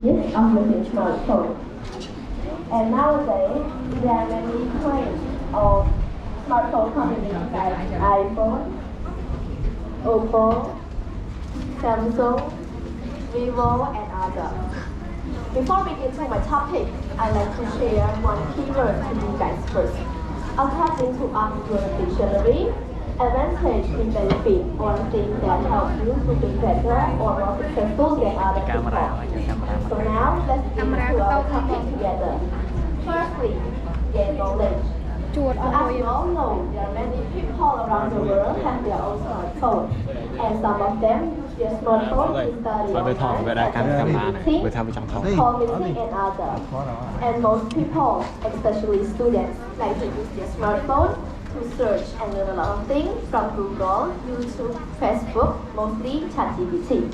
Yes, of using smartphone. And nowadays, there are many kinds of smartphone companies like iPhone, Oppo, Samsung, Vivo, and others. Before we get to my topic, I'd like to share one keyword to you guys first. According to Oxford Dictionary, advantage in benefit one thing that helps you to be better or more successful than other people. So now let's get into our topic together. Firstly, gain knowledge. So as you all know, there are many people around the world have their own smartphone, and some of them use their smartphone to study online, call meeting, and others. And most people, especially students, like to use their smartphone to search and learn a lot of things from Google, YouTube, Facebook, mostly ChatGPT.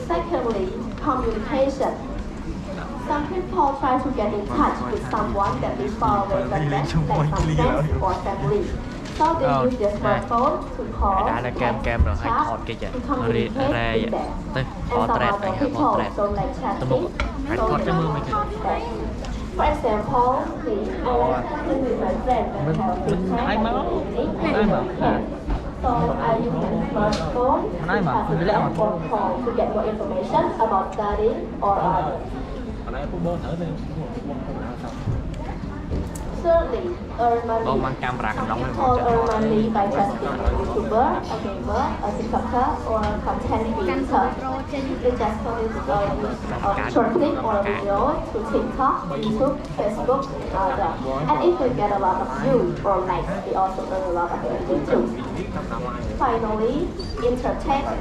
Secondly, communication. Some people try to get in touch with someone that is far away from them, like some friends or family. So they use their smartphone to call, text, chat, to communicate with them. And some other people don't like chatting, so they text. For example, I like chatting with my friend when I have free time in the evening. So I use my smartphone to pass a text or call to get more information about studying or others. Thirdly, earn money. Some people earn money by just being a YouTuber, a gamer, a TikToker, or a content creator. They just use a short clip or a video to TikTok, YouTube, Facebook, and others. And if they get a lot of views or likes, they also earn a lot of money too. Finally, entertainment.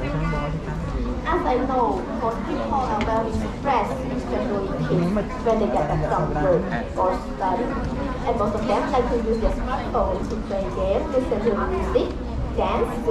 As I know, most people are very stressed, especially kids, when they get back from work or study. And most of them like to use their smartphone to play games, listen to music, dance,